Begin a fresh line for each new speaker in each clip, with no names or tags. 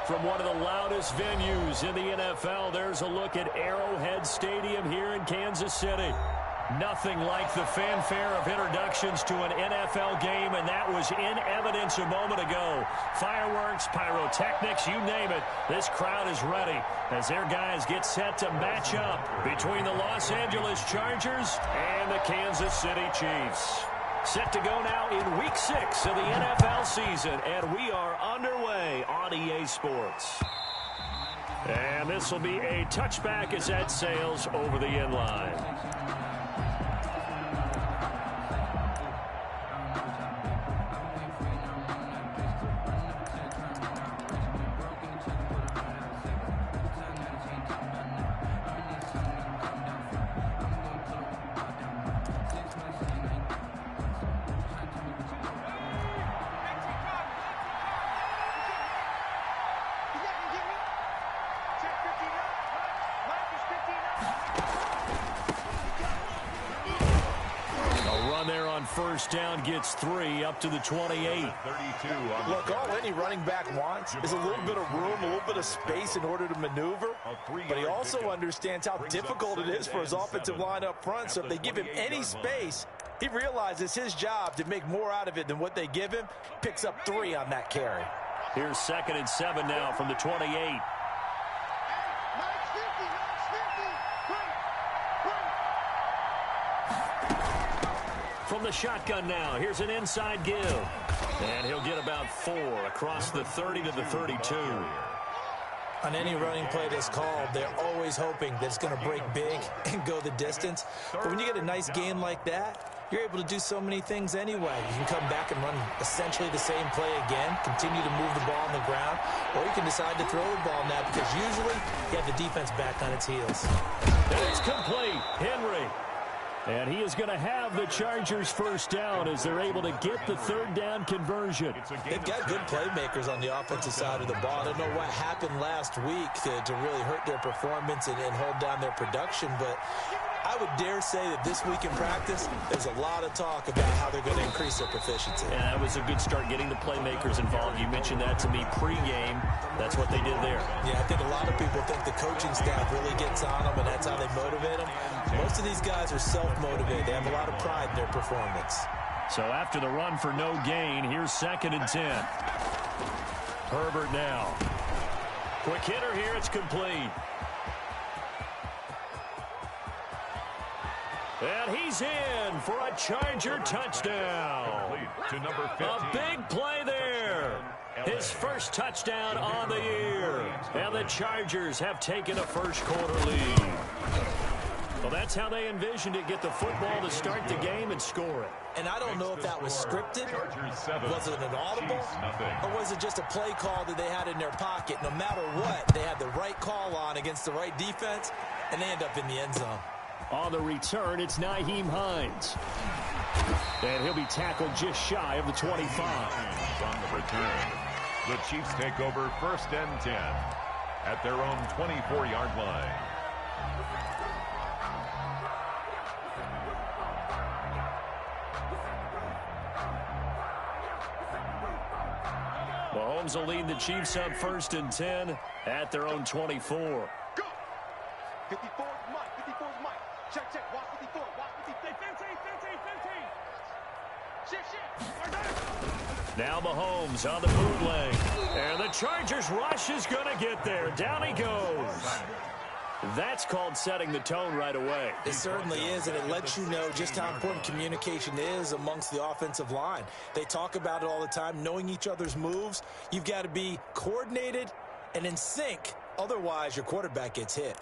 From one of the loudest venues in the NFL, there's a look at Arrowhead Stadium here in Kansas City. Nothing like the fanfare of introductions to an NFL game, and that was in evidence a moment ago. Fireworks, pyrotechnics, you name it. This crowd is ready as their guys get set to match up between the Los Angeles Chargers and the Kansas City Chiefs. Set to go now in Week 6 of the NFL season, and we are underway on EA Sports. And this will be a touchback as that sails over the end line. First down gets 3 up to the 28.
Look, all any running back wants is a little bit of room, a little bit of space in order to maneuver. But he also understands how difficult it is for his offensive line up front. So if they give him any space, he realizes his job to make more out of it than what they give him. Picks up 3 on that carry.
Here's 2nd and 7 now from the 28. From the shotgun now, here's an inside give. And he'll get about 4 across the 30 to the 32.
On any running play that's called, they're always hoping that it's going to break big and go the distance. But when you get a nice gain like that, you're able to do so many things anyway. You can come back and run essentially the same play again, continue to move the ball on the ground, or you can decide to throw the ball now because usually you have the defense back on its heels.
And it's complete. Henry. And he is going to have the Chargers first down as they're able to get the 3rd down conversion.
They've got good playmakers on the offensive side of the ball. I don't know what happened last week to really hurt their performance and hold down their production, but I would dare say that this week in practice, there's a lot of talk about how they're going to increase their proficiency.
Yeah, that was a good start getting the playmakers involved. You mentioned that to me pregame. That's what they did there.
Yeah, I think a lot of people think the coaching staff really gets on them, and that's how they motivate them. Most of these guys are self-motivated. They have a lot of pride in their performance.
So after the run for no gain, here's 2nd and 10. Herbert now. Quick hitter here, it's complete. And he's in for a Charger touchdown.
To number 15.
A big play there. His first touchdown on the year. And the Chargers have taken a first-quarter lead. Well, that's how they envisioned it. Get the football to start the game and score it.
And I don't know if that was scripted. Was it an audible? Or was it just a play call that they had in their pocket? No matter what, they had the right call on against the right defense, and they end up in the end zone.
On the return, it's Nyheim Hines. And he'll be tackled just shy of the 25.
On the return, the Chiefs take over 1st and 10 at their own 24-yard line.
Mahomes will lead the Chiefs up 1st and 10 at their own 24.
Go! 54 is Mike. 54 is Mike. Check, check. Watch 54. Watch 54. 15.
Now Mahomes on the bootleg. And the Chargers rush is going to get there. Down he goes. That's called setting the tone right away.
It certainly is, and it lets you know just how important communication is amongst the offensive line. They talk about it all the time, knowing each other's moves. You've got to be coordinated and in sync. Otherwise, your quarterback gets hit.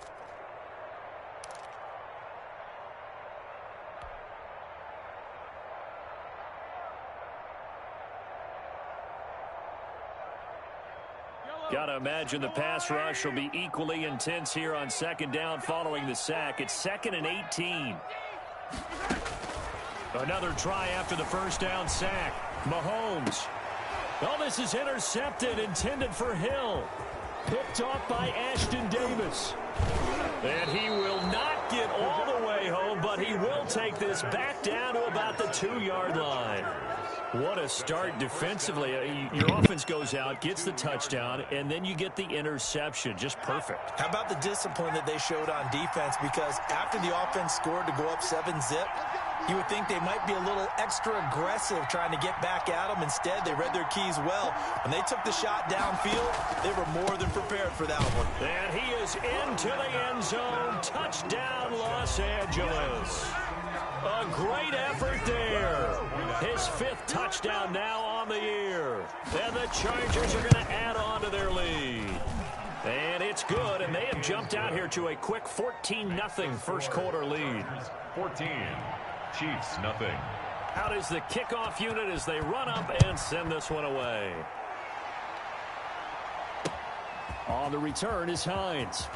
Got to imagine the pass rush will be equally intense here on 2nd down following the sack. It's 2nd and 18. Another try after the 1st down sack. Mahomes. Oh, this is intercepted, intended for Hill. Picked off by Ashton Davis. And he will not make it all the way home, but he will take this back down to about the 2-yard line. What a start defensively. Your offense goes out, gets the touchdown, and then you get the interception. Just perfect.
How about the discipline that they showed on defense? Because after the offense scored to go up 7-zip, you would think they might be a little extra aggressive trying to get back at them. Instead, they read their keys well. When they took the shot downfield, they were more than prepared for that one.
And he is into the end zone. Touchdown, Los Angeles. A great effort there. His 5th touchdown now on the year. And the Chargers are going to add on to their lead. And it's good, and they have jumped out here to a quick 14-0 first quarter lead.
14, Chiefs nothing.
Out is the kickoff unit as they run up and send this one away. On the return is Hines.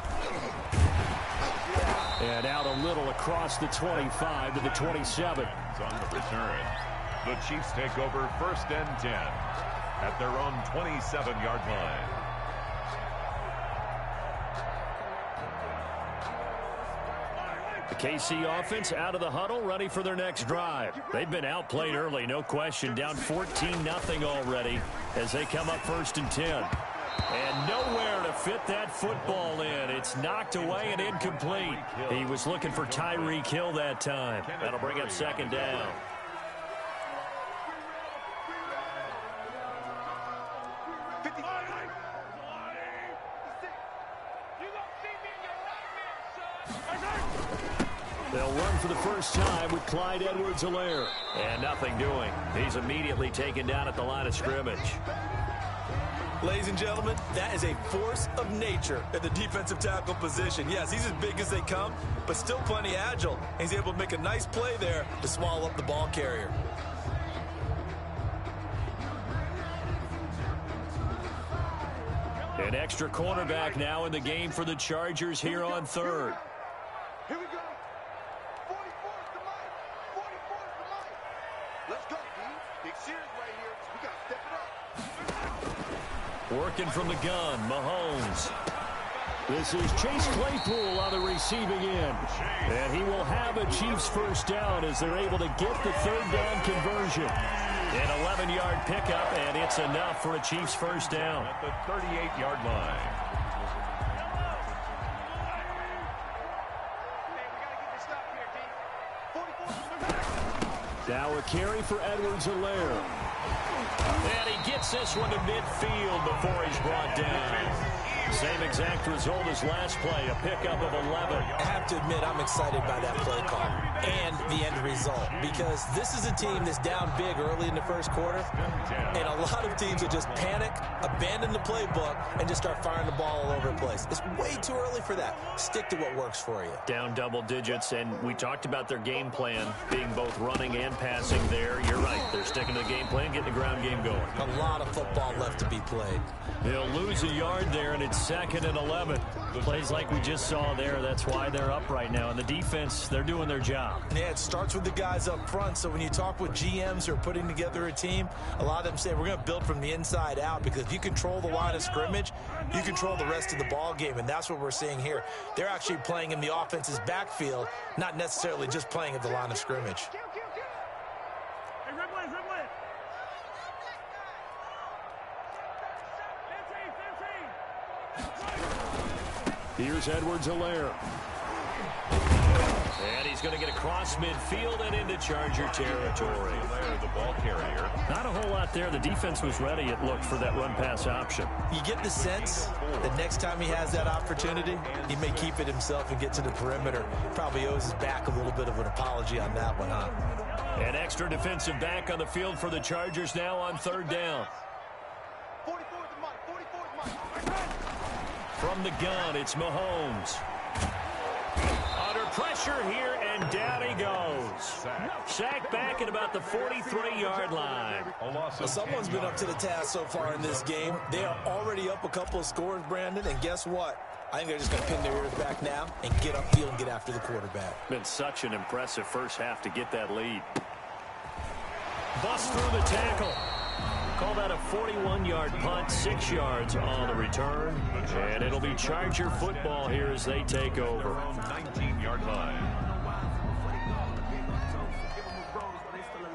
And out a little across the 25 to the 27.
On the return, the Chiefs take over 1st and 10 at their own 27-yard line.
The KC offense out of the huddle, ready for their next drive. They've been outplayed early, no question, down 14-0 already as they come up 1st and 10. And nowhere to fit that football in. It's knocked away and incomplete. He was looking for Tyreek Hill that time. That'll bring up 2nd down. They'll run for the first time with Clyde Edwards-Helaire. And nothing doing. He's immediately taken down at the line of scrimmage.
Ladies and gentlemen, that is a force of nature at the defensive tackle position. Yes, he's as big as they come, but still plenty agile. He's able to make a nice play there to swallow up the ball carrier.
An extra cornerback now in the game for the Chargers here on 3rd.
Here we go. 44's the mic. 44's the mic. Let's go, D. Big series right here. We got to step it up.
Working from the gun, Mahomes. This is Chase Claypool on the receiving end. And he will have a Chiefs first down as they're able to get the 3rd down conversion. An 11-yard pickup, and it's enough for a Chiefs first down.
At the 38-yard line.
Now a carry for Edwards-Helaire. And he gets this one to midfield before he's brought down. Same exact result as last play, a pickup of 11.
I have to admit, I'm excited by that play call and the end result, because this is a team that's down big early in the first quarter, and a lot of teams will just panic, abandon the playbook, and just start firing the ball all over the place. It's way too early for that. Stick to what works for you.
Down double digits, and we talked about their game plan being both running and passing there. You're right. They're sticking to the game plan, getting the ground game going.
A lot of football left to be played.
They'll lose a yard there, and it's 2nd and 11. Plays like we just saw there, that's why they're up right now. And the defense, they're doing their job.
Yeah, it starts with the guys up front. So when you talk with GMs who are putting together a team, a lot of them say we're going to build from the inside out, because if you control the line of scrimmage, you control the rest of the ball game, and that's what we're seeing here. They're actually playing in the offense's backfield, not necessarily just playing at the line of scrimmage.
Here's Edwards-Helaire. And he's going to get across midfield and into Charger territory.
The ball carrier.
Not a whole lot there. The defense was ready, it looked, for that run-pass option.
You get the sense that next time he has that opportunity, he may keep it himself and get to the perimeter. Probably owes his back a little bit of an apology on that one, huh?
An extra defensive back on the field for the Chargers now on 3rd down.
44's the mic. 44's the mic.
From the gun, it's Mahomes. Under pressure here, and down he goes. Sacked back at about the 43-yard line.
Well, someone's been up to the task so far in this game. They are already up a couple of scores, Brandon, and guess what? I think they're just going to pin their ears back now and get upfield and get after the quarterback.
Been such an impressive first half to get that lead. Bust through the tackle. Call that a 41-yard punt, 6 yards on the return. And it'll be Charger football here as they take over.
19-yard 14-yard line.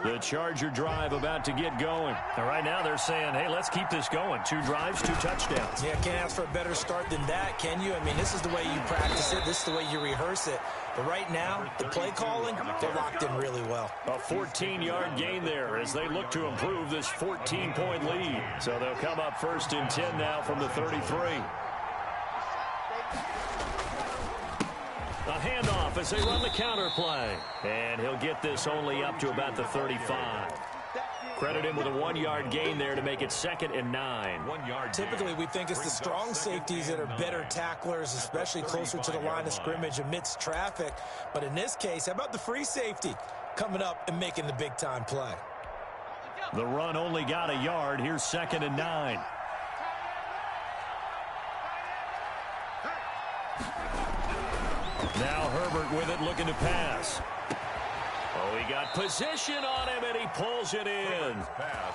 The Charger drive about to get going. And right now they're saying, hey, let's keep this going. 2 drives, 2 touchdowns.
Yeah, can't ask for a better start than that, can you? I mean, this is the way you practice it. This is the way you rehearse it. But right now, the play calling, they're locked in really well.
A 14-yard gain there as they look to improve this 14-point lead. So they'll come up 1st and 10 now from the 33. A handoff as they run the counter play. And he'll get this only up to about the 35. Credit him with a 1-yard gain there to make it 2nd and 9.
1 yard.
Typically, we think it's the strong safeties that are better tacklers, especially closer to the line of scrimmage amidst traffic. But in this case, how about the free safety coming up and making the big-time play?
The run only got a yard. Here's 2nd and 9. Now Herbert with it, looking to pass. Oh, he got position on him, and he pulls it in.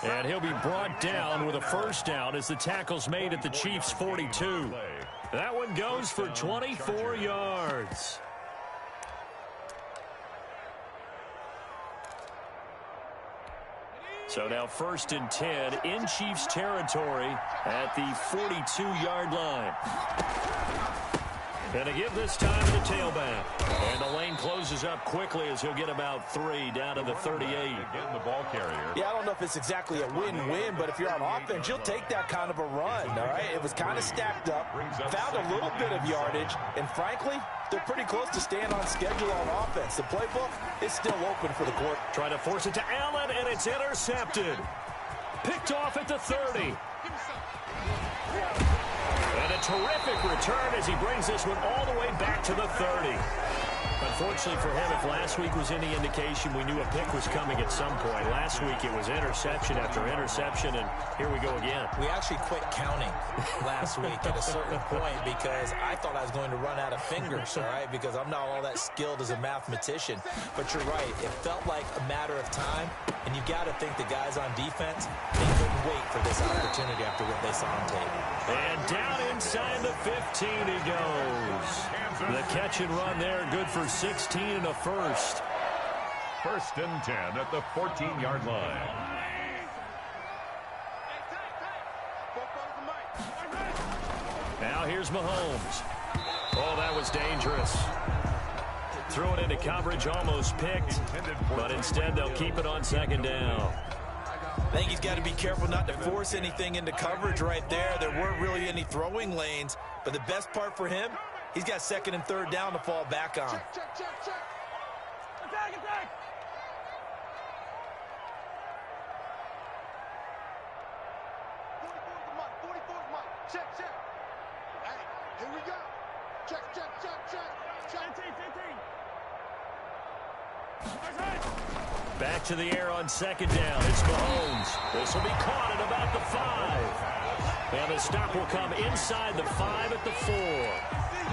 And he'll be brought down with a 1st down as the tackle's made at the Chiefs' 42. That one goes for 24 yards. So now 1st and 10 in Chiefs territory at the 42-yard line. And to give this time to the tailback. And the lane closes up quickly as he'll get about 3 down to the 38.
Again, the ball carrier.
Yeah, I don't know if it's exactly a win-win, but if you're on offense, you'll take that kind of a run, all right? It was kind of stacked up, found a little bit of yardage, and frankly, they're pretty close to staying on schedule on offense. The playbook is still open for the court.
Trying to force it to Allen, and it's intercepted. Picked off at the 30. And a terrific return as he brings this one all the way back to the 30. Unfortunately for him, if last week was any indication, we knew a pick was coming at some point. Last week it was interception after interception, and here we go again.
We actually quit counting last week at a certain point because I thought I was going to run out of fingers, all right, because I'm not all that skilled as a mathematician. But you're right. It felt like a matter of time, and you got to think the guys on defense, they couldn't wait for this opportunity after what they saw on tape.
And down inside the 15 he goes. The catch and run there, good for 16 and a 1st.
1st and 10 at the 14-yard line.
Now here's Mahomes. Oh, that was dangerous. Threw it into coverage, almost picked, but instead they'll keep it on 2nd down.
I think he's got to be careful not to force anything into coverage right there. There weren't really any throwing lanes, but the best part for him, he's got 2nd and 3rd down to fall back on.
Check. Attack. 44's Mike. Check. Hey, here we go. Check.
Back to the air on 2nd down. It's Mahomes. This will be caught at about the 5. And the stop will come inside the 5 at the 4.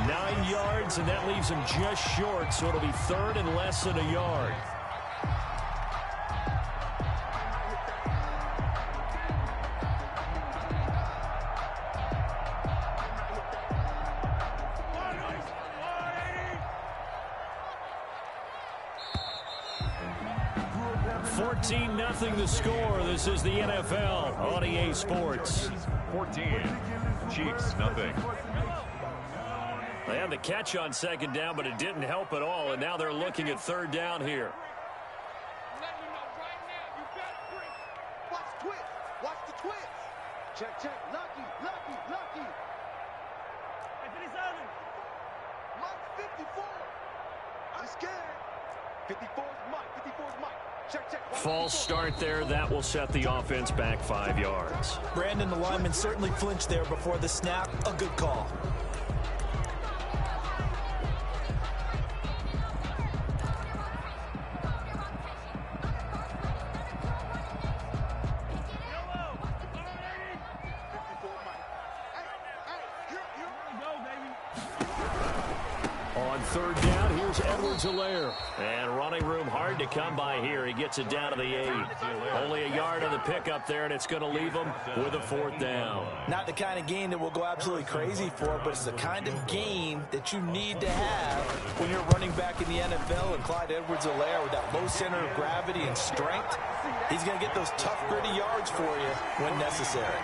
9 yards, and that leaves him just short, so it'll be 3rd and less than a yard. Nothing the score. This is the NFL on EA Sports.
14. Chiefs, nothing.
They had the catch on 2nd down, but it didn't help at all, and now they're looking at 3rd down here.
Watch the twist. Check. Lucky. Mike 54. I'm scared. 54's Mike. Check.
False start there. That will set the offense back 5 yards.
Brandon, the lineman certainly flinched there before the snap. A good call.
On third down, here's Edwards-Helaire. And running room hard to come by here. He gets it down to the 8. Only a yard on the pickup there, and it's going to leave him with a fourth down.
Not the kind of game that we'll go absolutely crazy for, but it's the kind of game that you need to have when you're running back in the NFL. And Clyde Edwards-Helaire, with that low center of gravity and strength, he's going to get those tough, gritty yards for you when necessary.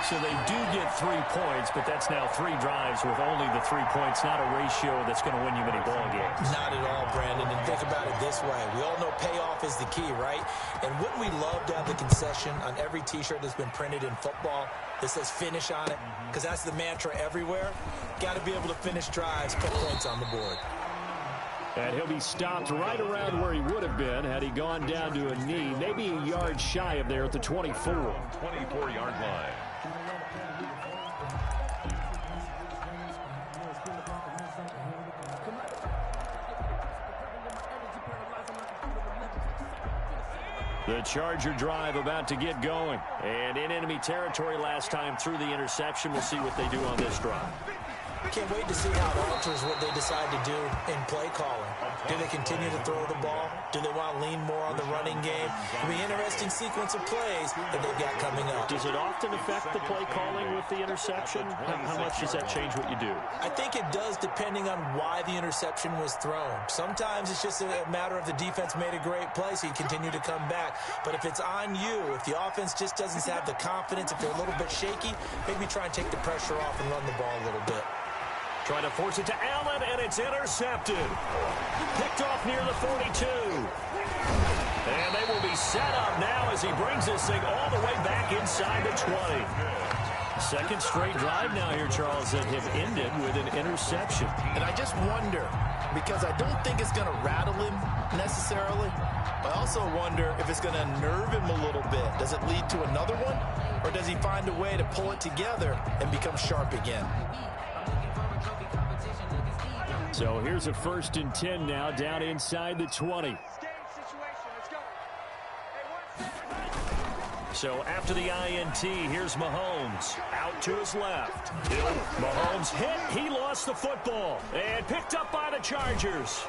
So they do get 3 points, but that's now 3 drives with only the 3 points. Not a ratio that's going to win you many ball games.
Not at all, Brandon. And think about it this way. We all know payoff is the key, right? And wouldn't we love to have the concession on every T-shirt that's been printed in football that says finish on it? Because that's the mantra everywhere. Got to be able to finish drives, put points on the board.
And he'll be stopped right around where he would have been had he gone down to a knee, maybe a yard shy of there at the 24.
24-yard line.
The Charger drive about to get going. And in enemy territory last time through the interception. We'll see what they do on this drive.
Can't wait to see how it alters what they decide to do in play calling. Do they continue to throw the ball? Do they want to lean more on the running game? It'll be an interesting sequence of plays that they've got coming up.
Does it often affect the play calling with the interception? How much does that change what you do?
I think it does, depending on why the interception was thrown. Sometimes it's just a matter of the defense made a great play, so you continue to come back. But if it's on you, if the offense just doesn't have the confidence, if they're a little bit shaky, maybe try and take the pressure off and run the ball a little bit.
Trying to force it to Allen, and it's intercepted. Picked off near the 42. And they will be set up now as he brings this thing all the way back inside the 20. Second straight drive now here, Charles, that have ended with an interception.
And I just wonder, because I don't think it's going to rattle him necessarily. I also wonder if it's going to nerve him a little bit. Does it lead to another one? Or does he find a way to pull it together and become sharp again?
So here's a 1st and 10 now down inside the 20. So after the INT, here's Mahomes out to his left. Mahomes hit. He lost the football and picked up by the Chargers.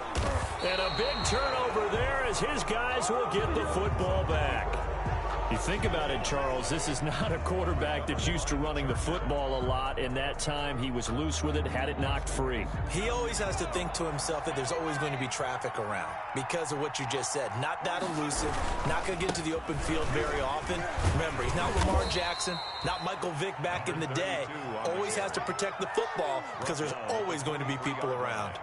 And a big turnover there as his guys will get the football back. You think about it, Charles, this is not a quarterback that's used to running the football a lot, and that time he was loose with it, had it knocked free.
He always has to think to himself that there's always going to be traffic around because of what you just said. Not that elusive, not going to get to the open field very often. Remember, he's not Lamar Jackson, not Michael Vick back in the day. Always has to protect the football because there's always going to be people around.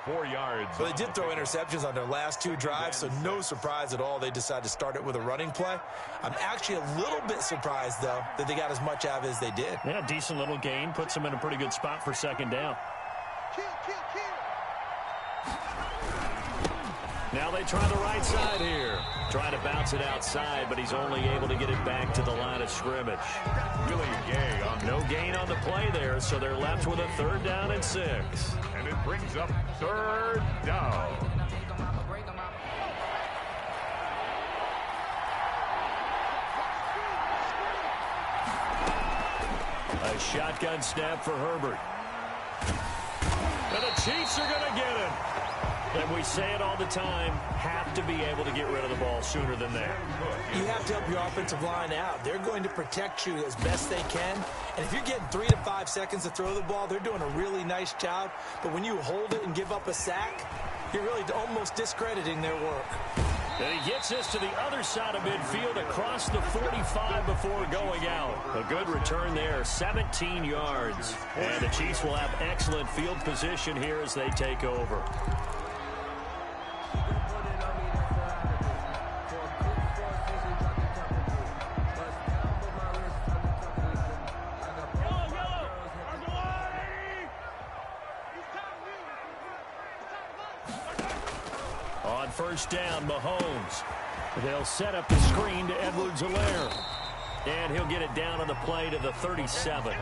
4 yards.
Well, they did throw interceptions on their last 2 drives, so no surprise at all they decided to start it with a running play. I'm actually a little bit surprised, though, that they got as much out of it as they did.
Yeah, decent little gain. Puts them in a pretty good spot for 2nd down. Now they try the right side here. Trying to bounce it outside, but he's only able to get it back to the line of scrimmage.
Really gay on
no gain on the play there, so they're left with a 3rd down and 6.
And it brings up 3rd down.
A shotgun snap for Herbert. And the Chiefs are going to get him. And we say it all the time, have to be able to get rid of the ball sooner than that.
You have to help your offensive line out. They're going to protect you as best they can. And if you're getting 3 to 5 seconds to throw the ball, they're doing a really nice job. But when you hold it and give up a sack, you're really almost discrediting their work.
And he gets this to the other side of midfield across the 45 before going out. A good return there, 17 yards. And the Chiefs will have excellent field position here as they take over. On 1st down, Mahomes. They'll set up the screen to Edwards-Helaire. And he'll get it down on the play to the 37.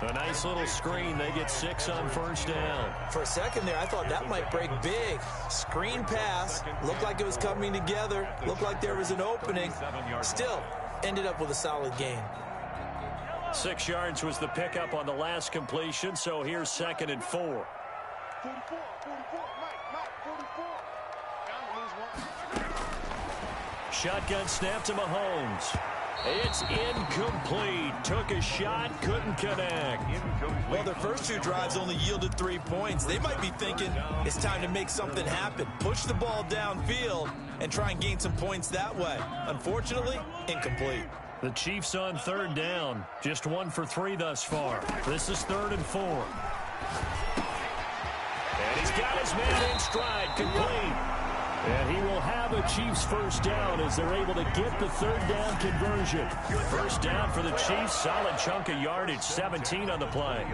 A nice little screen. They get 6 on 1st down.
For a second there, I thought that might break big. Screen pass. Looked like it was coming together. Looked like there was an opening. Still, ended up with a solid gain.
6 yards was the pickup on the last completion, so here's 2nd and 4.
44, 44, Mike, 44. I'm going to lose one.
Shotgun snap to Mahomes. It's incomplete. Took a shot, couldn't connect.
Well, their first two drives only yielded 3 points. They might be thinking it's time to make something happen. Push the ball downfield and try and gain some points that way. Unfortunately, incomplete.
The Chiefs on third down. Just 1 for 3 thus far. This is 3rd and 4. And he's got his man in stride, complete. And he will have a Chiefs first down as they're able to get the third down conversion. First down for the Chiefs, solid chunk of yardage, 17 on the play.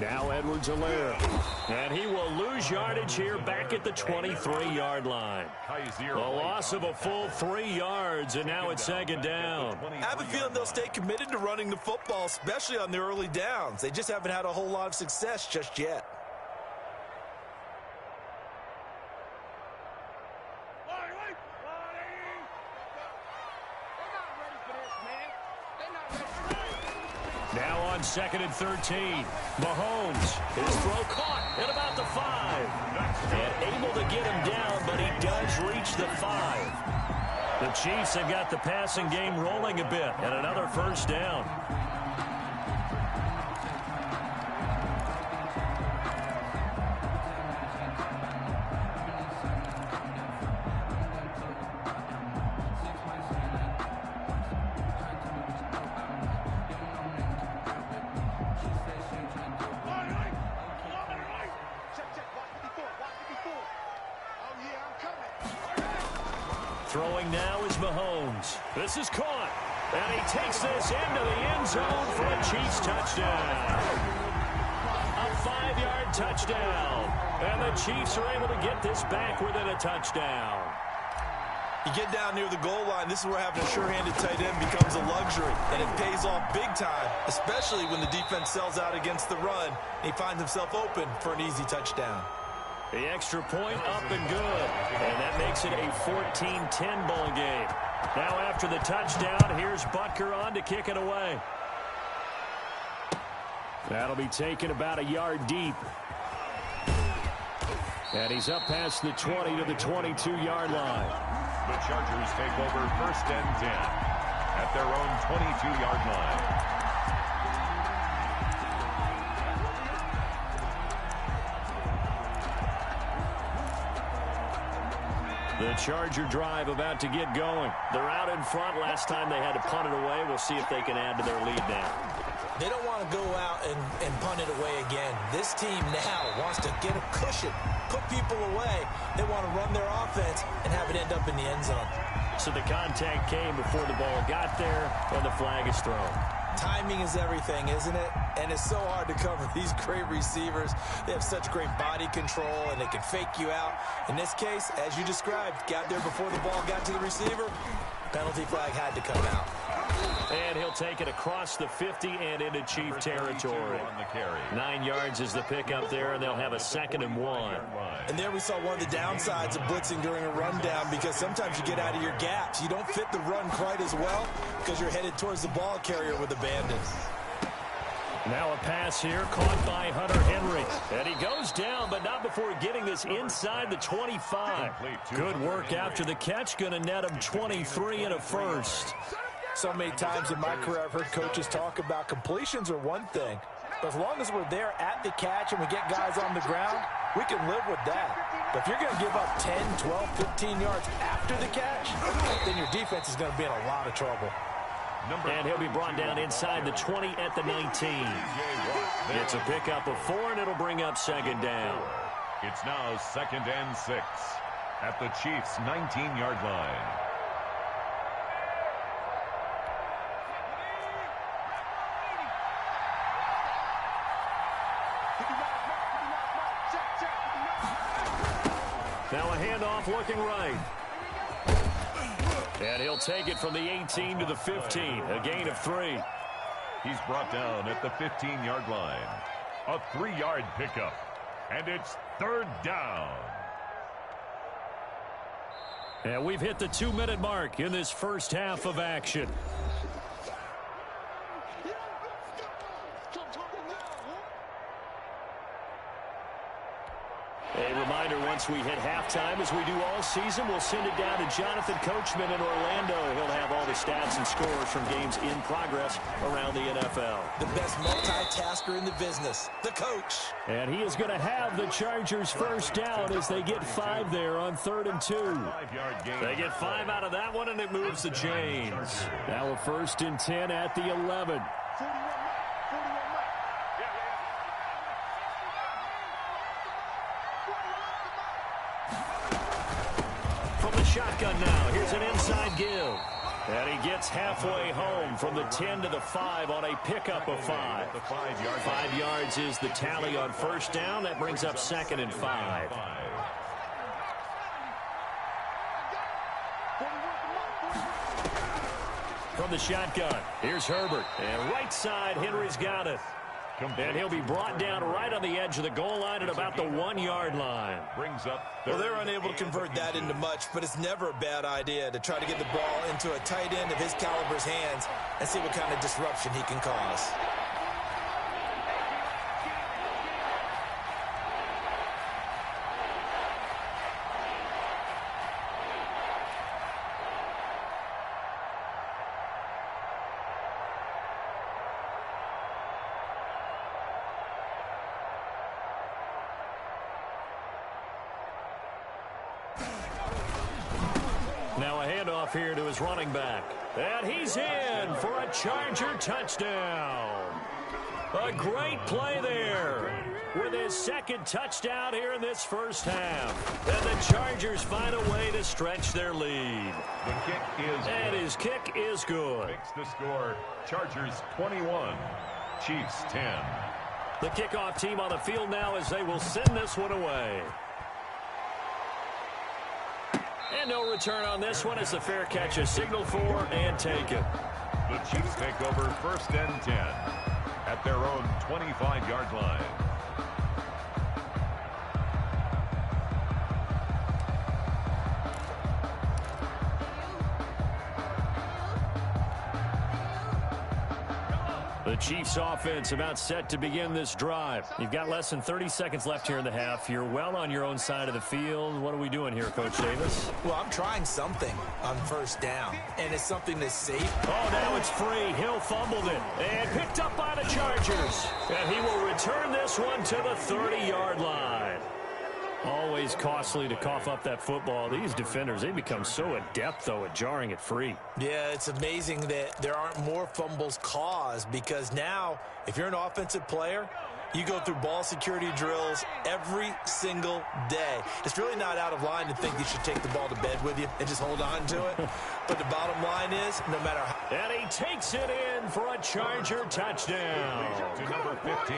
Now Edwards-Helaire. And he will lose yardage here back at the 23-yard line. A loss of a full 3 yards, and now it's 2nd down.
I have a feeling they'll stay committed to running the football, especially on the early downs. They just haven't had a whole lot of success just yet.
Now on 2nd and 13. Mahomes, his throw caught at about the 5. And able to get him down, but he does reach the 5. The Chiefs have got the passing game rolling a bit, and another first down. Throwing now is Mahomes. This is caught. And he takes this into the end zone for a Chiefs touchdown. A 5-yard touchdown. And the Chiefs are able to get this back within a touchdown.
You get down near the goal line, this is where having a sure-handed tight end becomes a luxury. And it pays off big time, especially when the defense sells out against the run. And he finds himself open for an easy touchdown.
The extra point up and good. And that makes it a 14-10 ball game. Now after the touchdown, here's Butker on to kick it away. That'll be taken about a yard deep. And he's up past the 20 to the 22-yard line.
The Chargers take over 1st and 10 at their own 22-yard line.
The Charger drive about to get going. They're out in front. Last time they had to punt it away. We'll see if they can add to their lead now.
They don't want to go out and punt it away again. This team now wants to get a cushion, put people away. They want to run their offense and have it end up in the end zone.
So the contact came before the ball got there, and the flag is thrown.
Timing is everything, isn't it? And it's so hard to cover these great receivers. They have such great body control, and they can fake you out. In this case, as you described, got there before the ball got to the receiver. Penalty flag had to come out.
And he'll take it across the 50 and into Chief territory. 9 yards is the pickup there, and they'll have a 2nd and 1.
And there we saw one of the downsides of blitzing during a rundown, because sometimes you get out of your gaps. You don't fit the run quite as well because you're headed towards the ball carrier with abandon.
Now a pass here caught by Hunter Henry. And he goes down, but not before getting this inside the 25. Good work after the catch. Going to net him 23 and a first.
So many times in my career I've heard coaches talk about completions are one thing. But as long as we're there at the catch and we get guys on the ground, we can live with that. But if you're going to give up 10, 12, 15 yards after the catch, then your defense is going to be in a lot of trouble.
And he'll be brought down inside the 20 at the 19. It's a pickup of 4, and it'll bring up 2nd down.
It's now 2nd and 6 at the Chiefs' 19-yard line.
Now a handoff looking right. And he'll take it from the 18 to the 15, a gain of 3.
He's brought down at the 15-yard line. A 3-yard pickup, and it's 3rd down.
And we've hit the 2-minute mark in this first half of action. A reminder, once we hit halftime, as we do all season, we'll send it down to Jonathan Coachman in Orlando. He'll have all the stats and scores from games in progress around the NFL.
The best multitasker in the business, the coach.
And he is going to have the Chargers first down as they get 5 there on 3rd and 2. They get 5 out of that one, and it moves the chains. Now a 1st and 10 at the 11. Shotgun now. Here's an inside give. And he gets halfway home from the 10 to the 5 on a pickup of 5. 5 yards is the tally on first down. That brings up 2nd and 5. From the shotgun, here's Herbert. And right side, Henry's got it. And he'll be brought down right on the edge of the goal line at about the 1-yard line.
Well, they're unable to convert that into much, but it's never a bad idea to try to get the ball into a tight end of his caliber's hands and see what kind of disruption he can cause.
Now a handoff here to his running back. And he's in for a Charger touchdown. A great play there with his 2nd touchdown here in this first half. And the Chargers find a way to stretch their lead.
The kick is
and
good.
His kick is good.
Makes the score Chargers 21, Chiefs 10.
The kickoff team on the field now as they will send this one away. And no return on this one as the fair catch is signaled for and taken.
The Chiefs take over 1st and 10 at their own 25-yard line.
The Chiefs offense about set to begin this drive. You've got less than 30 seconds left here in the half. You're well on your own side of the field. What are we doing here, Coach Davis?
Well, I'm trying something on first down, and it's something that's safe.
Oh, now it's free. Hill fumbled it and picked up by the Chargers. And he will return this one to the 30-yard line. Always costly to cough up that football. These defenders, they become so adept, though, at jarring it free.
Yeah, it's amazing that there aren't more fumbles caused because now, if you're an offensive player, you go through ball security drills every single day. It's really not out of line to think you should take the ball to bed with you and just hold on to it. But the bottom line is, no matter how...
And he takes it in for a Charger touchdown.
To number 15.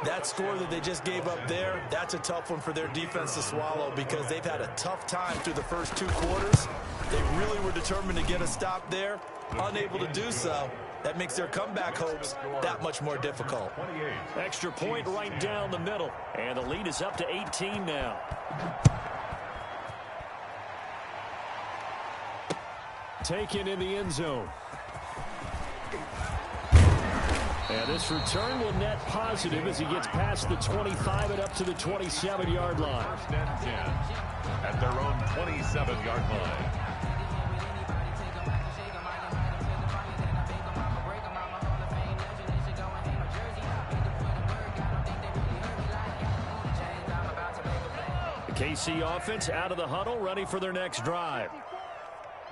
That score that they just gave up there, that's a tough one for their defense to swallow because they've had a tough time through the first 2 quarters. They really were determined to get a stop there, unable to do so. That makes their comeback hopes that much more difficult.
Extra point right down the middle. And the lead is up to 18 now. Taken in the end zone. And this return will net positive as he gets past the 25 and up to the 27-yard line.
1st and 10 at their own 27-yard line.
KC offense out of the huddle, ready for their next drive.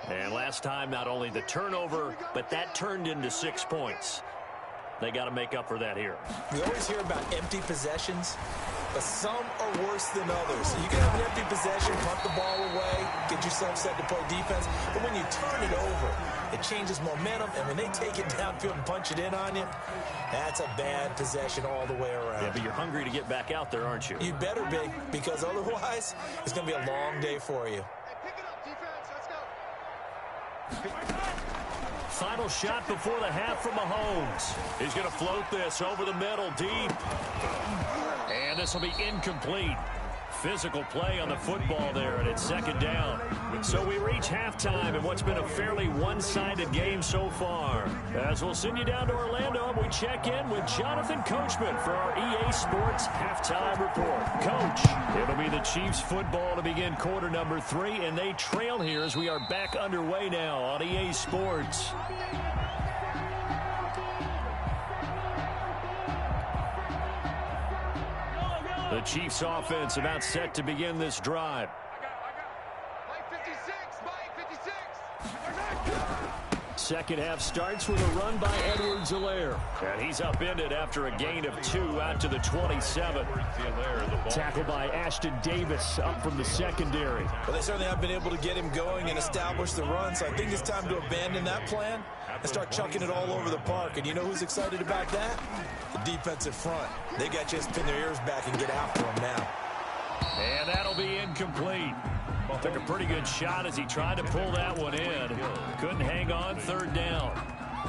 And last time, not only the turnover, but that turned into 6 points. They got to make up for that here.
We always hear about empty possessions, but some are worse than others. You can have an empty possession, punt the ball away, get yourself set to play defense, but when you turn it over, it changes momentum, and when they take it downfield and punch it in on you, that's a bad possession all the way around.
Yeah, but you're hungry to get back out there, aren't you?
You better be, because otherwise, it's going to be a long day for you.
Pick it up, defense. Let's go.
Final shot before the half from Mahomes. He's going to float this over the middle deep. And this will be incomplete. Physical play on the football there, and it's second down. So we reach halftime in what's been a fairly one-sided game so far. As we'll send you down to Orlando, and we check in with Jonathan Coachman for our EA Sports Halftime Report. Coach, it'll be the Chiefs football to begin quarter number 3, and they trail here as we are back underway now on EA Sports. The Chiefs offense about set to begin this drive. Second half starts with a run by Edwards-Helaire. And he's upended after a gain of 2 out to the 27. Tackled by Ashton Davis up from the secondary.
Well, they certainly have been able to get him going and establish the run, so I think it's time to abandon that plan and start chucking it all over the park. And you know who's excited about that? The defensive front. They got to just pin their ears back and get after him now.
And that'll be incomplete. Took a pretty good shot as he tried to pull that one in. Couldn't hang on, third down.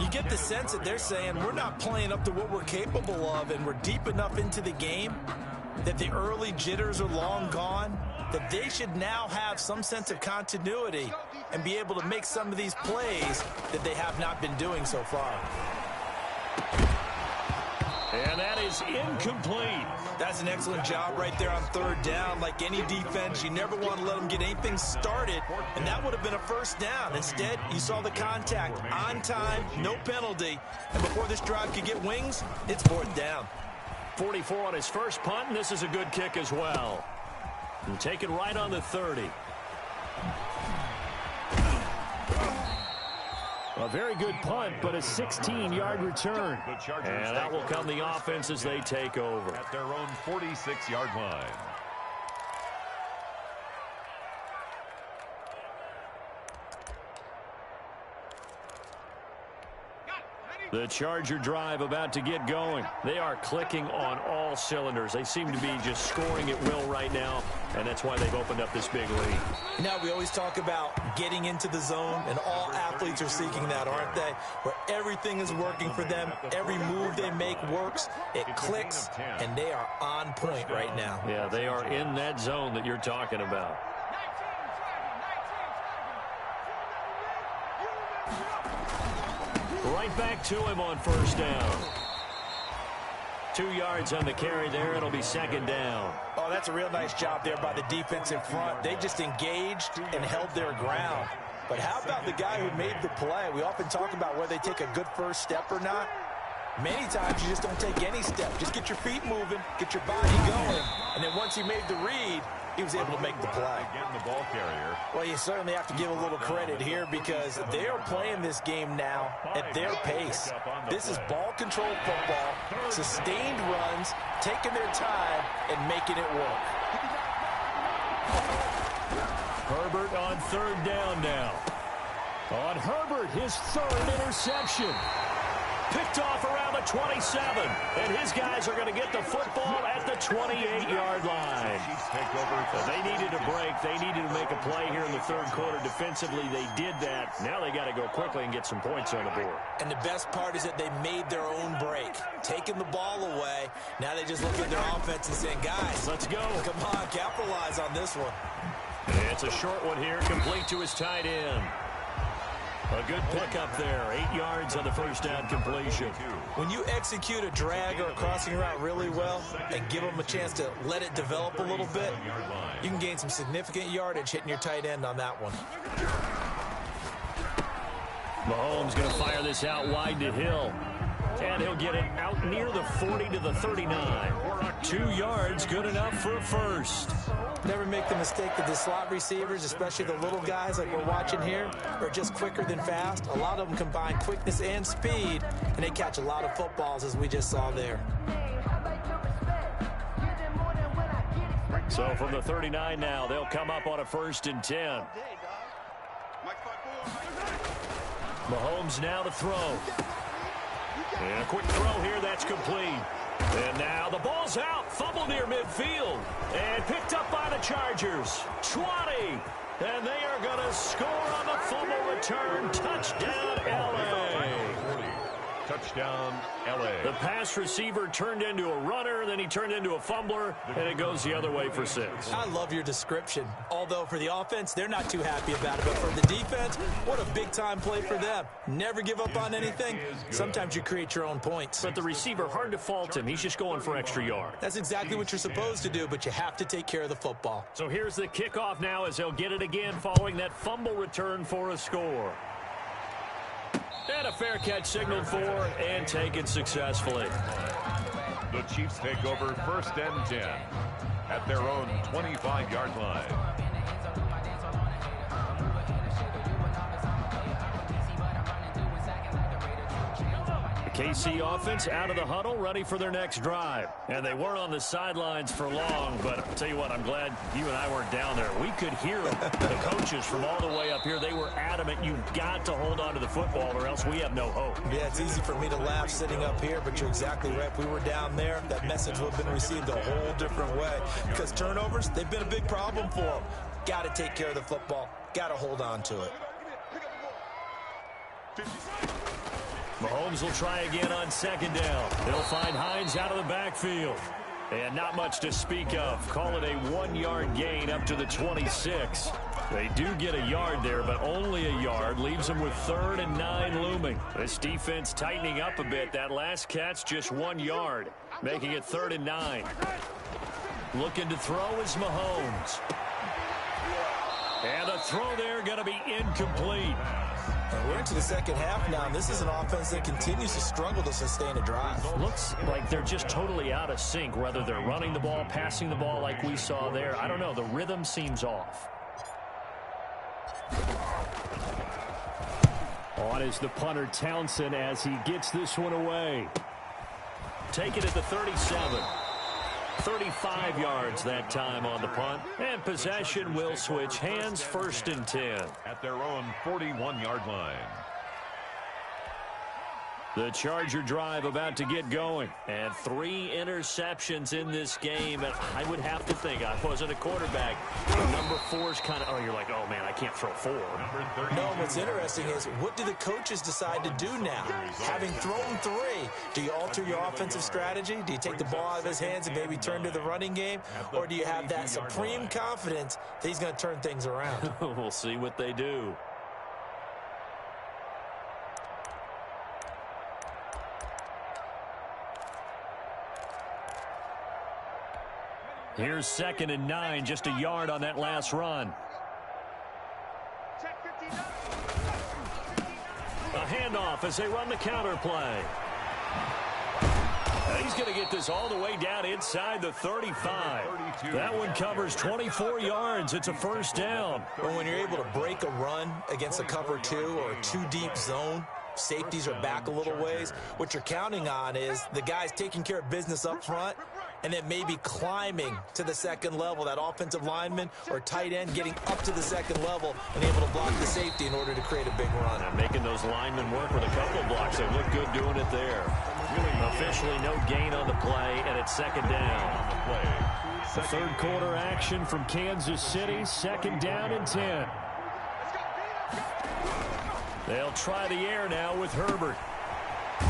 You get the sense that they're saying we're not playing up to what we're capable of, and we're deep enough into the game that the early jitters are long gone, that they should now have some sense of continuity and be able to make some of these plays that they have not been doing so far.
And that is incomplete.
That's an excellent job right there on third down. Like any defense, you never want to let them get anything started, and that would have been a first down. Instead, you saw the contact on time, no penalty, and before this drive could get wings, it's fourth down.
44 on his first punt, and this is a good kick as well. And taken right on the 30. A very good punt, but a 16-yard return. And that will come the offense as they take over.
At their own 46-yard line.
The Charger drive about to get going. They are clicking on all cylinders. They seem to be just scoring at will right now, and that's why they've opened up this big lead.
Now, we always talk about getting into the zone, and all athletes are seeking that, aren't they? Where everything is working for them, every move they make works, it clicks, and they are on point right now.
Yeah, they are in that zone that you're talking about. Right back to him on first down. 2 yards on the carry there. It'll be second down.
Oh, that's a real nice job there by the defensive front. They just engaged and held their ground. But how about the guy who made the play? We often talk about whether they take a good first step or not. Many times you just don't take any step. Just get your feet moving, get your body going, and then once he made the read, he was able to make the play.
Again, the ball carrier.
Well, you certainly have to give a little credit here because they are playing this game now at their pace. This is ball control football, sustained runs, taking their time, and making it work.
Herbert on third down now. On Herbert, his third interception. Picked off around the 27, and his guys are going to get the football at the 28-yard line. They needed a break. They needed to make a play here in the third quarter. Defensively, they did that. Now they got to go quickly and get some points on the board.
And the best part is that they made their own break, taking the ball away. Now they just look at their offense and saying, guys,
let's go.
Come on, capitalize on this one.
And it's a short one here, complete to his tight end. A good pickup there, 8 yards on the first down completion.
When you execute a drag or a crossing route really well and give them a chance to let it develop a little bit, you can gain some significant yardage hitting your tight end on that one.
Mahomes going to fire this out wide to Hill. And he'll get it out near the 40 to the 39. 2 yards, good enough for a first.
Never make the mistake that the slot receivers, especially the little guys like we're watching here, are just quicker than fast. A lot of them combine quickness and speed, and they catch a lot of footballs, as we just saw there.
So from the 39 now, they'll come up on a 1st and 10. Mahomes now to throw. And a quick throw here, that's complete. And now the ball's out, fumble near midfield, and picked up by the Chargers. 20, and they are going to score on the fumble return. Touchdown, L.A.
Touchdown, LA.
The pass receiver turned into a runner, then he turned into a fumbler, and it goes the other way for 6.
I love your description. Although for the offense, they're not too happy about it. But for the defense, what a big-time play for them. Never give up on anything. Sometimes you create your own points.
But the receiver, hard to fault him. He's just going for extra yards.
That's exactly what you're supposed to do, but you have to take care of the football.
So here's the kickoff now as they'll get it again following that fumble return for a score. And a fair catch signaled for and taken successfully.
The Chiefs take over 1st and 10 at their own 25-yard line.
KC offense out of the huddle, ready for their next drive. And they weren't on the sidelines for long, but I'll tell you what, I'm glad you and I weren't down there. We could hear the coaches from all the way up here. They were adamant, you've got to hold on to the football or else we have no hope.
Yeah, it's easy for me to laugh sitting up here, but you're exactly right. If we were down there, that message would have been received a whole different way. Because turnovers, they've been a big problem for them. Got to take care of the football. Got to hold on to it.
Mahomes will try again on 2nd down. They'll find Hines out of the backfield. And not much to speak of. Call it a 1-yard gain up to the 26. They do get a yard there, but only a yard. Leaves them with 3rd and 9 looming. This defense tightening up a bit. That last catch just 1 yard, making it 3rd and 9. Looking to throw is Mahomes. And a throw there going to be incomplete.
We're into the second half now, and this is an offense that continues to struggle to sustain a drive.
Looks like they're just totally out of sync, whether they're running the ball, passing the ball like we saw there. I don't know. The rhythm seems off. On is the punter, Townsend, as he gets this one away. Take it at the 37. 35 yards that time on the punt. And possession will switch hands, 1st and 10.
At their own 41-yard line.
The Charger drive about to get going. And 3 interceptions in this game. And I would have to think, I wasn't a quarterback. Number 4's kind of, you're like, oh, man, I can't throw 4.
No, what's interesting is, what do the coaches decide to do now? Having thrown 3, do you alter your offensive strategy? Do you take the ball out of his hands and maybe turn to the running game? Or do you have that supreme confidence that he's going to turn things around?
We'll see what they do. Here's 2nd and 9, just a yard on that last run. A handoff as they run the counter play. He's going to get this all the way down inside the 35. That one covers 24 yards. It's a 1st down.
But when you're able to break a run against a cover 2 or a 2-deep zone, safeties are back a little ways. What you're counting on is the guys taking care of business up front and then maybe climbing to the 2nd level, that offensive lineman or tight end getting up to the 2nd level and able to block the safety in order to create a big run.
And making those linemen work with a couple of blocks. They look good doing it there. Officially no gain on the play, and it's 2nd down. The 3rd quarter action from Kansas City, 2nd down and 10. They'll try the air now with Herbert.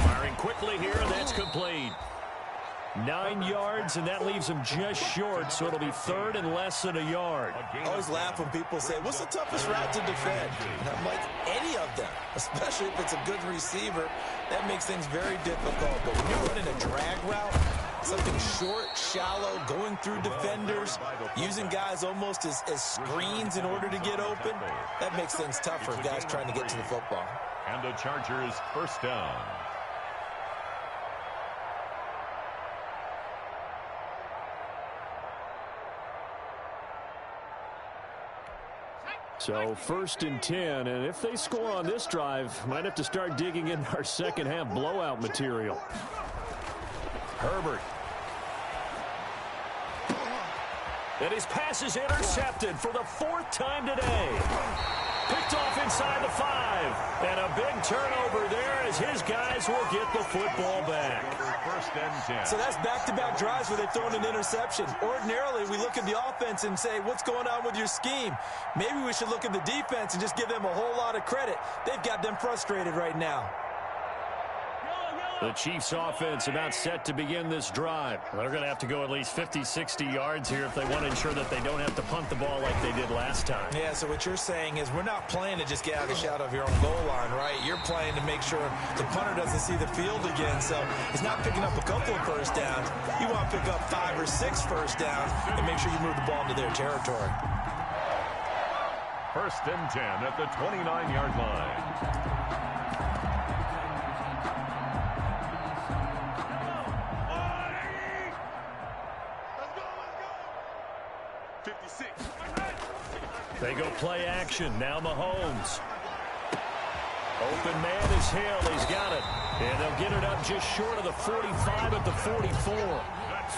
Firing quickly here, and that's complete. 9 yards, and that leaves him just short, so it'll be 3rd and less than a yard.
I always laugh when people say, what's the toughest route to defend? And I'm like, any of them, especially if it's a good receiver. That makes things very difficult. But when you're running a drag route, something short, shallow, going through defenders, using guys almost as screens in order to get open, that makes things tough for guys trying to get to the football.
And the Chargers 1st down.
So 1st and 10, and if they score on this drive, might have to start digging in our second half blowout material. Herbert. And his pass is intercepted for the 4th time today. Picked off inside the 5. And a big turnover there as his guys will get the football back.
1st and 10.
So that's back-to-back drives where they've thrown an interception. Ordinarily, we look at the offense and say, what's going on with your scheme? Maybe we should look at the defense and just give them a whole lot of credit. They've got them frustrated right now.
The Chiefs offense about set to begin this drive. They're going to have to go at least 50, 60 yards here if they want to ensure that they don't have to punt the ball like they did last time.
Yeah, so what you're saying is we're not playing to just get out of the shadow of your own goal line, right? You're playing to make sure the punter doesn't see the field again. So it's not picking up a couple of first downs. You want to pick up 5 or 6 first downs and make sure you move the ball into their territory.
First and 10 at the 29-yard line.
They go play action. Now Mahomes. Open man is Hill. He's got it. And they'll get it up just short of the 45 at the 44.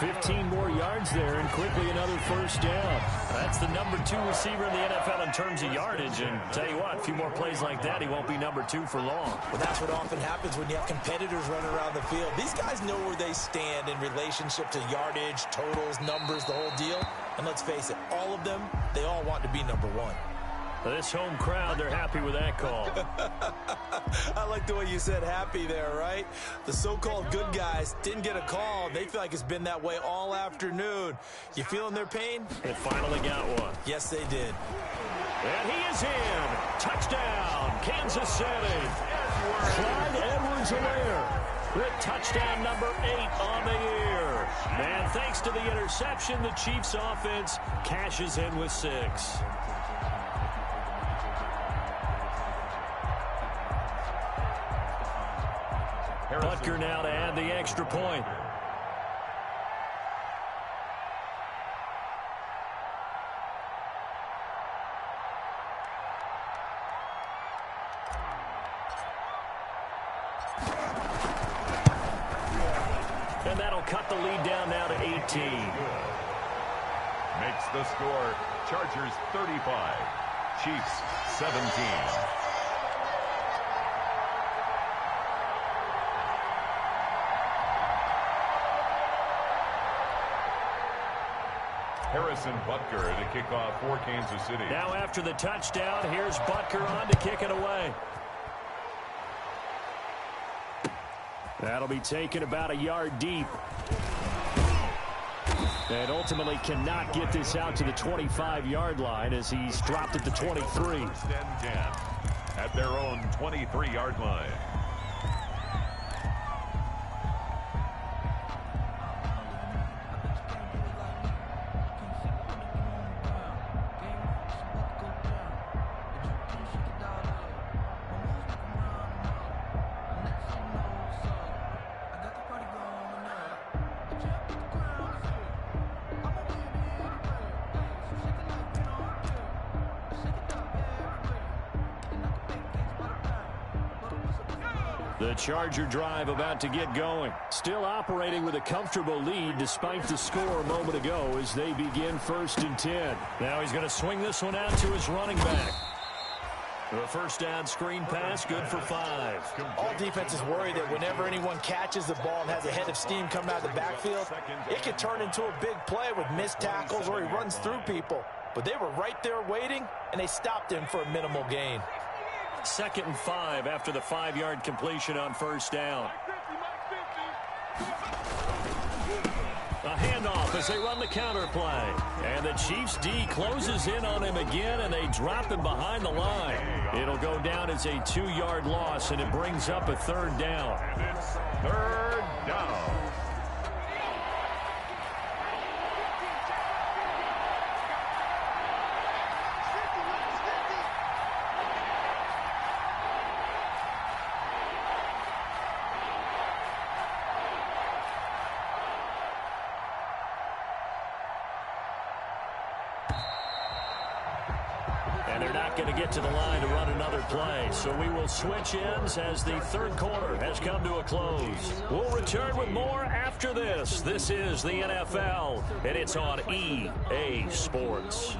15 more yards there and quickly another first down. That's the number 2 receiver in the NFL in terms of yardage. And tell you what, a few more plays like that, he won't be number 2 for long.
Well, that's what often happens when you have competitors running around the field. These guys know where they stand in relationship to yardage, totals, numbers, the whole deal. And let's face it, all of them, they all want to be number 1.
This home crowd, they're happy with that call.
I like the way you said happy there, right? The so-called good guys didn't get a call. They feel like it's been that way all afternoon. You feeling their pain?
They finally got one.
Yes, they did.
And he is in. Touchdown, Kansas City. Clyde Edwards-Helaire with touchdown number 8 on the year. And thanks to the interception, the Chiefs offense cashes in with 6. Butker now to add the extra point. And that'll cut the lead down now to 18.
Makes the score Chargers 35, Chiefs 17. Harrison Butker to kick off for Kansas City.
Now after the touchdown, here's Butker on to kick it away. That'll be taken about a yard deep. And ultimately cannot get this out to the 25-yard line as he's dropped at the 23.
First and 10 at their own 23-yard line.
The Charger drive about to get going. Still operating with a comfortable lead despite the score a moment ago as they begin first and 10. Now he's going to swing this one out to his running back. The first down screen pass, good for 5.
All defenses worry that whenever anyone catches the ball and has a head of steam coming out of the backfield, it could turn into a big play with missed tackles or he runs through people. But they were right there waiting, and they stopped him for a minimal gain.
2nd and 5 after the 5-yard completion on first down. A handoff as they run the counter play. And the Chiefs D closes in on him again, and they drop him behind the line. It'll go down as a 2-yard loss, and it brings up a 3rd down.
And it's 3rd down.
And they're not going to get to the line to run another play. So we will switch ends as the 3rd quarter has come to a close. We'll return with more after this. This is the NFL, and it's on EA Sports.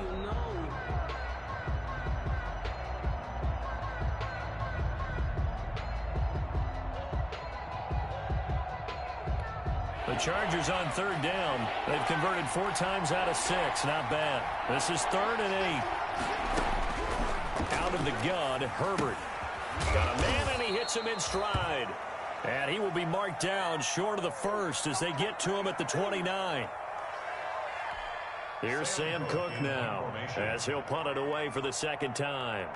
The Chargers on 3rd down. They've converted 4 times out of 6. Not bad. This is 3rd and 8. Out of the gun, Herbert. Got a man, and he hits him in stride. And he will be marked down short of the first as they get to him at the 29. Here's Sam Cook now as he'll punt it away for the second time.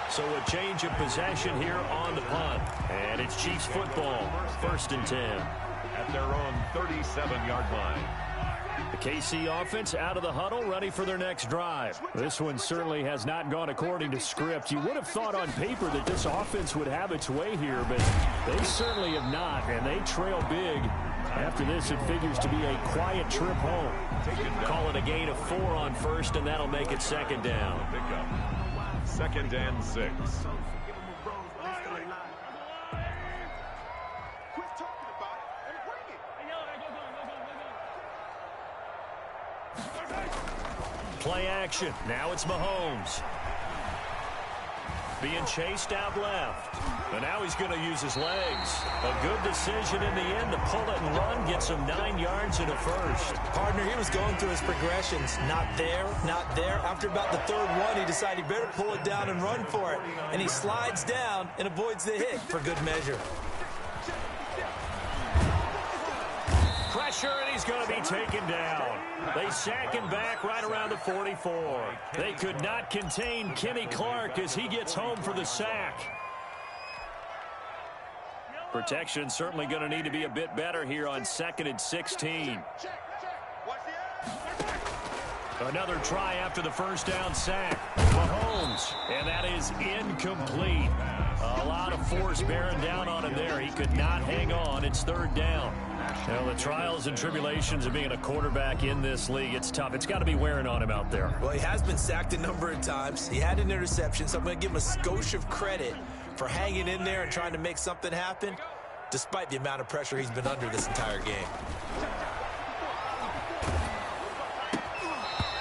So a change of possession here on the punt. And it's Chiefs football, 1st and 10.
At their own 37-yard line.
The KC offense out of the huddle, ready for their next drive. This one certainly has not gone according to script. You would have thought on paper that this offense would have its way here, but they certainly have not, and they trail big. After this, it figures to be a quiet trip home. Call it a gain of 4 on first, and that'll make it 2nd down.
2nd and 6.
Play action. Now it's Mahomes. Being chased out left. And now he's going to use his legs. A good decision in the end to pull it and run. Gets him 9 yards in a first.
Partner, he was going through his progressions. Not there, not there. After about the 3rd one, he decided he better pull it down and run for it. And he slides down and avoids the hit for good measure.
Pressure, and he's going to be taken down. They sack him back right around the 44. They could not contain Kenny Clark as he gets home for the sack. Protection certainly going to need to be a bit better here on 2nd and 16. Another try after the first down sack. Mahomes, and that is incomplete. A lot of force bearing down on him there. He could not hang on. It's 3rd down. Well, the trials and tribulations of being a quarterback in this league, it's tough. It's got to be wearing on him out there.
Well, he has been sacked a number of times. He had an interception, so I'm going to give him a skosh of credit for hanging in there and trying to make something happen, despite the amount of pressure he's been under this entire game.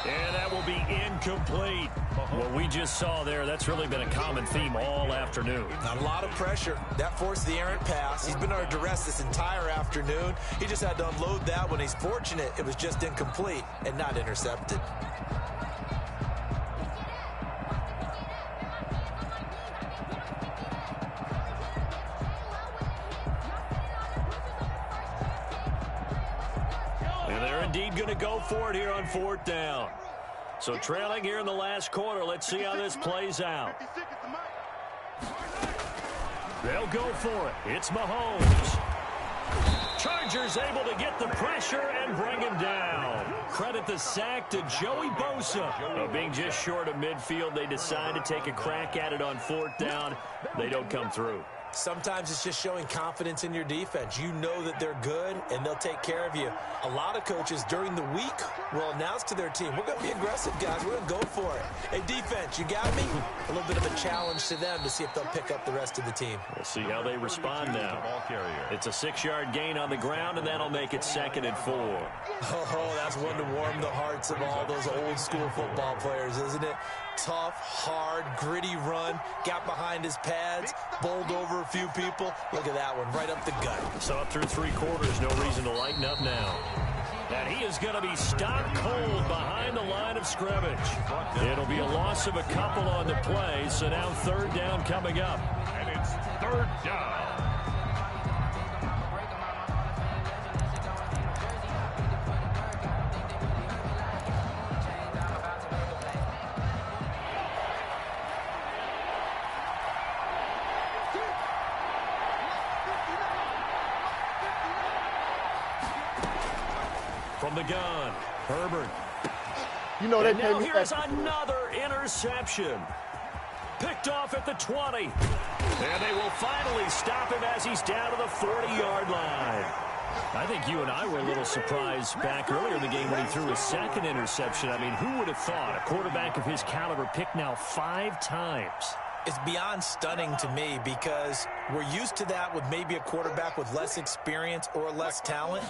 And that will be incomplete. What we just saw there, that's really been a common theme all afternoon.
Not a lot of pressure. That forced the errant pass. He's been under duress this entire afternoon. He just had to unload that one. He's fortunate it was just incomplete and not intercepted.
And they're indeed going to go for it here on 4th down. So trailing here in the last quarter. Let's see how this plays out. They'll go for it. It's Mahomes. Chargers able to get the pressure and bring him down. Credit the sack to Joey Bosa. Being just short of midfield, they decide to take a crack at it on 4th down. They don't come through.
Sometimes it's just showing confidence in your defense. You know that they're good, and they'll take care of you. A lot of coaches during the week will announce to their team, we're going to be aggressive, guys. We're going to go for it. Hey, defense, you got me? A little bit of a challenge to them to see if they'll pick up the rest of the team.
We'll see how they respond now. It's a 6-yard gain on the ground, and that'll make it 2nd and 4.
Oh, that's one to warm the hearts of all those old-school football players, isn't it? Tough, hard, gritty run. Got behind his pads, bowled over a few people. Look at that one, right up the gut.
So up through 3 quarters, no reason to lighten up now. And he is going to be stopped cold behind the line of scrimmage. It'll be a loss of a couple on the play, so now 3rd down coming up.
And it's 3rd down.
From the gun, Herbert.
You know that.
And now here's another interception. Picked off at the 20. And they will finally stop him as he's down to the 40-yard line. I think you and I were a little surprised back earlier in the game when he threw his 2nd interception. I mean, who would have thought a quarterback of his caliber picked now 5 times?
It's beyond stunning to me because we're used to that with maybe a quarterback with less experience or less talent.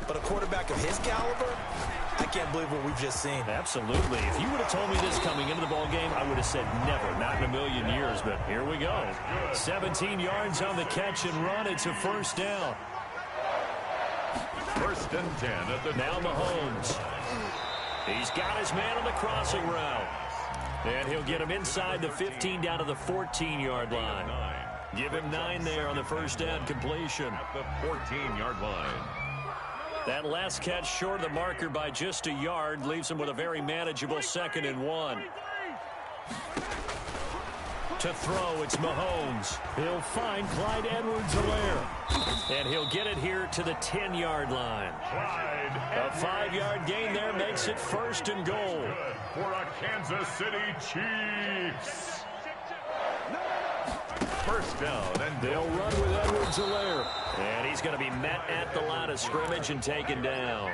But a quarterback of his caliber, I can't believe what we've just seen.
Absolutely. If you would have told me this coming into the ball game, I would have said never, not in a million years. But here we go. 17 yards on the catch and run. It's a 1st down.
First and 10 at the
now Mahomes. He's got his man on the crossing route. And he'll get him inside the 15 down to the 14-yard line. Give him 9 there on the first down completion.
At the 14-yard line.
That last catch short of the marker by just a yard leaves him with a very manageable 2nd and 1. To throw, it's Mahomes. He'll find Clyde Edwards-Helaire. And he'll get it here to the 10-yard line. A 5-yard gain there makes it 1st and goal.
For a Kansas City Chiefs. First down, and
they'll run with Edwards-Helaire. And he's going to be met at the line of scrimmage and taken down.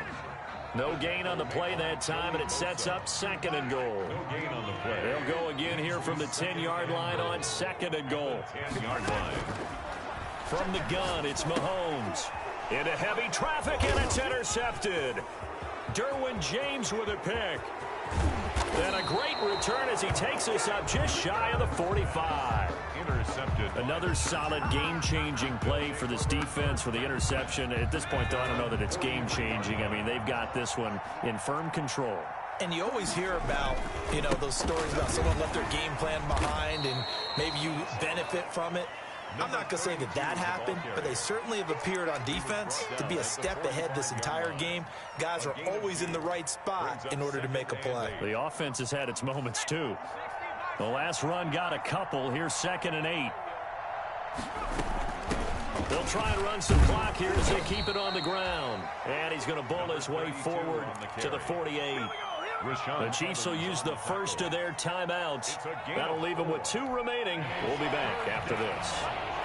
No gain on the play that time, and it sets up 2nd and goal.
No gain on the play.
They'll go again here from the 10-yard line on 2nd and goal.
10-yard line.
From the gun, it's Mahomes. Into heavy traffic, and it's intercepted. Derwin James with a pick. And a great return as he takes us up just shy of the 45.
Intercepted.
Another solid game-changing play for this defense for the interception. At this point, though, I don't know that it's game-changing. I mean, they've got this one in firm control.
And you always hear about, those stories about someone left their game plan behind and maybe you benefit from it. I'm not going to say that happened, but they certainly have appeared on defense to be a step ahead this entire game. Guys are always in the right spot in order to make a play.
The offense has had its moments, too. The last run got a couple. Here's 2nd and 8. They'll try and run some clock here as they keep it on the ground. And he's going to bowl his way forward to the 48. The Chiefs will use the first of their timeouts. That'll leave them with 2 remaining. We'll be back after this.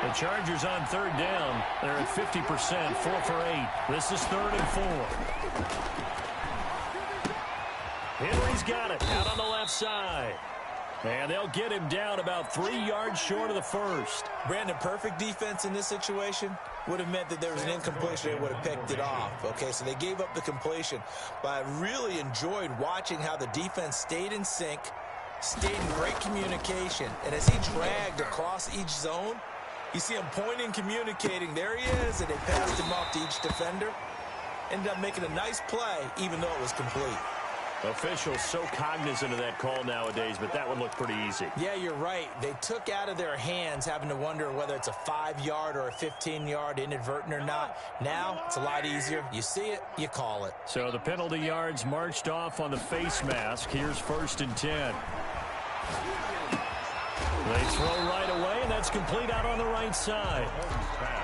The Chargers on 3rd down. They're at 50%, 4 for 8. This is 3rd and 4. Henry's got it out on the left side. And they'll get him down about 3 yards short of the first.
Brandon, perfect defense in this situation would have meant that there was an incompletion. They would have picked it off. Okay, so they gave up the completion. But I really enjoyed watching how the defense stayed in sync, stayed in great communication. And as he dragged across each zone, you see him pointing, communicating. There he is, and they passed him off to each defender. Ended up making a nice play, even though it was complete.
Officials so cognizant of that call nowadays, but that would look pretty easy.
Yeah, you're right. They took out of their hands having to wonder whether it's a 5-yard or a 15-yard inadvertent or not. Now, it's a lot easier. You see it, you call it.
So the penalty yards marched off on the face mask. Here's 1st and 10. They throw right away, and that's complete out on the right side.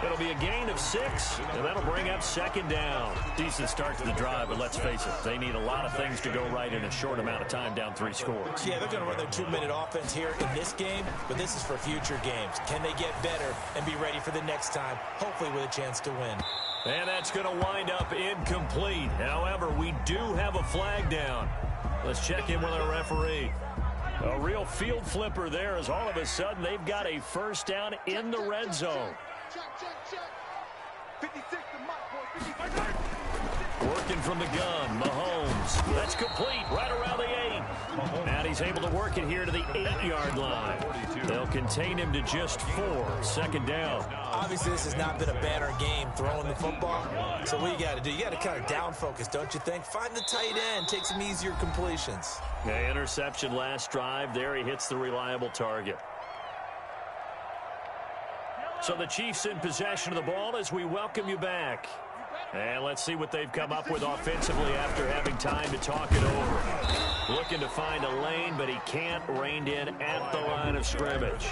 It'll be a gain of 6, and that'll bring up 2nd down. Decent start to the drive, but let's face it, they need a lot of things to go right in a short amount of time down 3 scores.
Yeah, they're going to run their 2-minute offense here in this game, but this is for future games. Can they get better and be ready for the next time, hopefully with a chance to win?
And that's going to wind up incomplete. However, we do have a flag down. Let's check in with our referee. A real field flipper there as all of a sudden they've got a first down in the red zone.
Check. 56 to Mike, boy.
Working from the gun, Mahomes. That's complete right around the 8. And he's able to work it here to the 8-yard line. They'll contain him to just 4. 2nd down.
Obviously, this has not been a banner game throwing the football. So what you got to do, you got to kind of down focus, don't you think? Find the tight end, take some easier completions.
Yeah, interception last drive. There he hits the reliable target. So the Chiefs in possession of the ball as we welcome you back. And let's see what they've come up with offensively after having time to talk it over. Looking to find a lane, but he can't. Reined in at the line of scrimmage.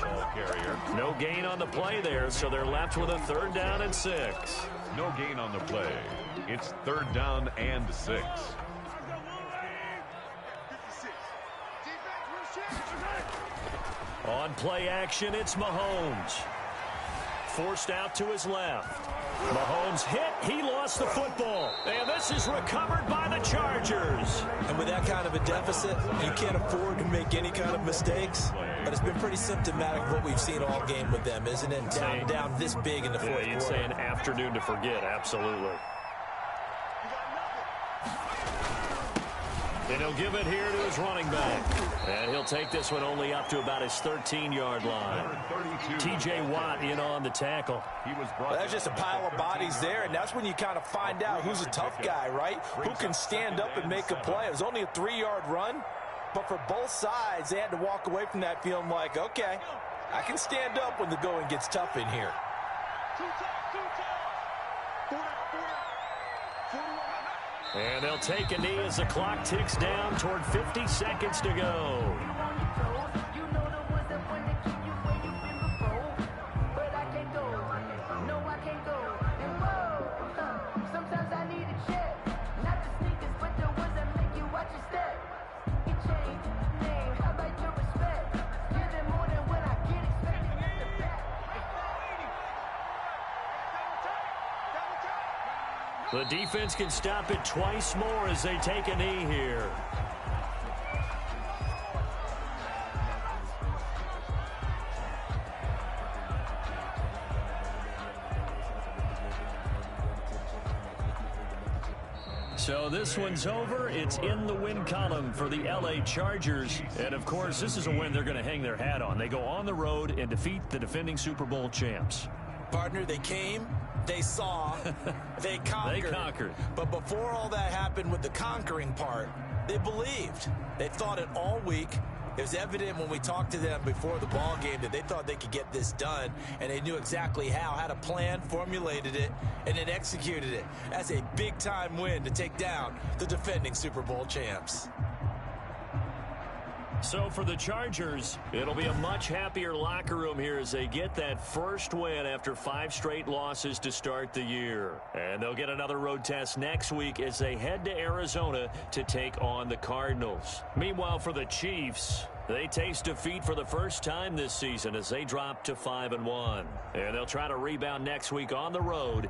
No gain on the play there, so they're left with a 3rd down and 6.
No gain on the play. It's 3rd down and 6.
On play action, it's Mahomes. Forced out to his left. Mahomes hit. He lost the football. And this is recovered by the Chargers.
And with that kind of a deficit, you can't afford to make any kind of mistakes. But it's been pretty symptomatic of what we've seen all game with them, isn't it? Down this big in the fourth quarter.
You'd say an afternoon to forget, absolutely. And he'll give it here to his running back. And he'll take this one only up to about his 13-yard line. T.J. Watt in on the tackle.
Well, that's just a pile of bodies there, and that's when you kind of find out who's a tough guy, right? Who can stand up and make a play. It was only a 3-yard run, but for both sides, they had to walk away from that feeling like, okay, I can stand up when the going gets tough in here.
And they'll take a knee as the clock ticks down toward 50 seconds to go. The defense can stop it twice more as they take a knee here. So this one's over. It's in the win column for the L.A. Chargers. And, of course, this is a win they're going to hang their hat on. They go on the road and defeat the defending Super Bowl champs.
Partner, they came, they saw, they conquered.
They conquered.
But before all that happened with the conquering part, they believed. They thought it all week. It was evident when we talked to them before the ball game that they thought they could get this done, and they knew exactly how, had a plan, formulated it, and then executed it. That's a big-time win to take down the defending Super Bowl champs.
So for the Chargers, it'll be a much happier locker room here as they get that first win after 5 straight losses to start the year. And they'll get another road test next week as they head to Arizona to take on the Cardinals. Meanwhile, for the Chiefs, they taste defeat for the first time this season as they drop to 5-1. And they'll try to rebound next week on the road